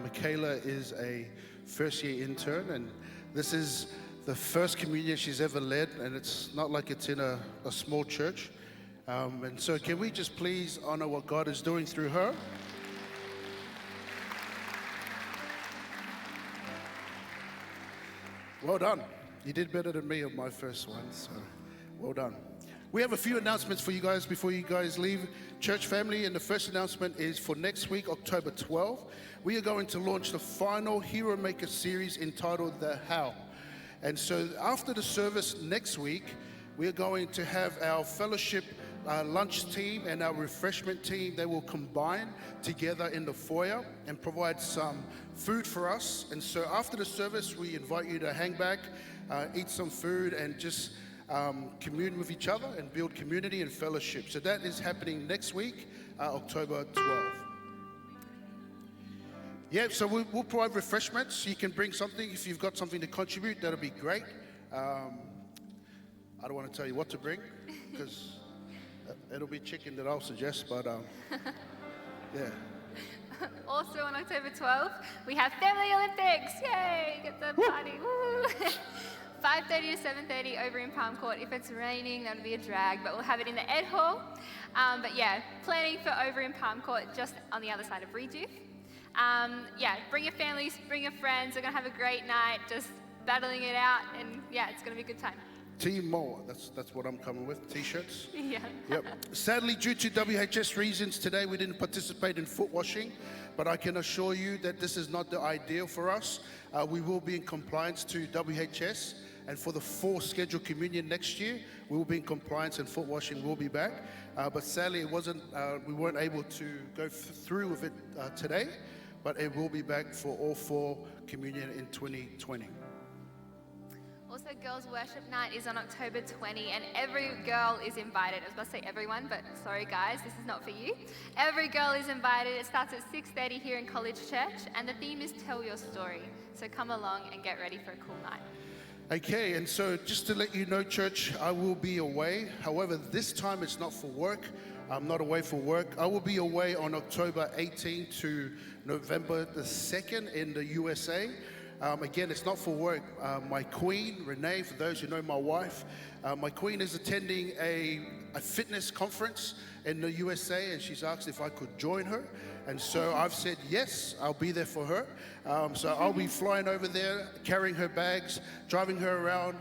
Michaela is a first-year intern, and this is the first communion she's ever led, and it's not like it's in a small church. And so can we just please honor what God is doing through her? Well done. You did better than me on my first one, so well done. We have a few announcements for you guys before you guys leave. Church family, and the first announcement is for next week, October 12th. We are going to launch the final Hero Maker series entitled The How. And so after the service next week, we are going to have our fellowship lunch team and our refreshment team. They will combine together in the foyer and provide some food for us. And so after the service, we invite you to hang back, eat some food, and just commune with each other and build community and fellowship. So that is happening next week, October 12th. Yeah, so we'll provide refreshments. You can bring something. If you've got something to contribute, that'll be great. I don't want to tell you what to bring, because it'll be chicken that I'll suggest, but yeah. Also on October 12th, we have Family Olympics. Yay! Get the party. Woo! 5:30 to 7:30 over in Palm Court. If it's raining, that'll be a drag, but we'll have it in the Ed Hall. But yeah, planning for over in Palm Court, just on the other side of Rejuve. Yeah, bring your families, bring your friends. We're going to have a great night, just battling it out, and yeah, it's going to be a good time. Team More, that's what I'm coming with, t-shirts. Yeah. Yep. Sadly, due to WHS reasons, today we didn't participate in foot washing, but I can assure you that this is not the ideal for us. We will be in compliance to WHS, and for the 4 scheduled communion next year, we will be in compliance and foot washing will be back. But sadly, it wasn't. We weren't able to go through with it today, but it will be back for all 4 communion in 2020. Also, Girls Worship Night is on October 20, and every girl is invited. I was about to say everyone, but sorry guys, this is not for you. Every girl is invited. It starts at 6:30 here in College Church, and the theme is Tell Your Story. So come along and get ready for a cool night. Okay, and so just to let you know, church, I will be away. However, this time it's not for work. I'm not away for work. I will be away on October 18 to November the 2nd in the USA. Again, it's not for work. My queen, Renee, for those who know my wife, my queen is attending a fitness conference in the USA, and she's asked if I could join her. And so I've said yes, I'll be there for her. So I'll be flying over there, carrying her bags, driving her around,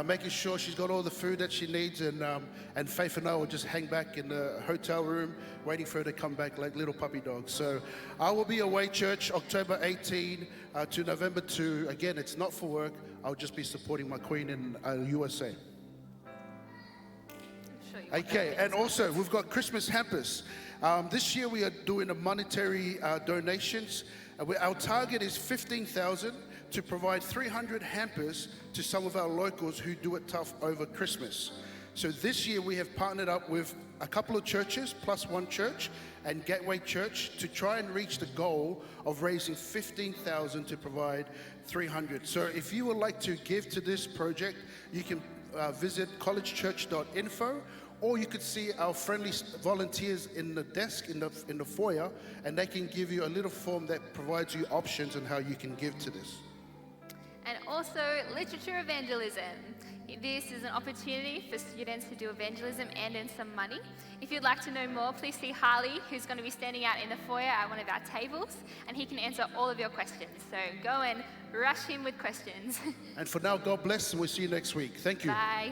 making sure she's got all the food that she needs, and Faith and I will just hang back in the hotel room, waiting for her to come back like little puppy dogs. So I will be away, church, October 18 to November 2. Again, it's not for work. I'll just be supporting my queen in USA. Okay, and also we've got Christmas hampers. This year we are doing a monetary donations. Our target is 15,000 to provide 300 hampers to some of our locals who do it tough over Christmas. So this year we have partnered up with a couple of churches, plus one church, and Gateway Church to try and reach the goal of raising 15,000 to provide 300. So if you would like to give to this project, you can visit collegechurch.info, or you could see our friendly volunteers in the desk in the foyer, and they can give you a little form that provides you options on how you can give to this. And also literature evangelism. This is an opportunity for students to do evangelism and earn some money. If you'd like to know more, please see Harley, who's going to be standing out in the foyer at one of our tables, and he can answer all of your questions. So go and rush him with questions. And for now, God bless, and we'll see you next week. Thank you. Bye.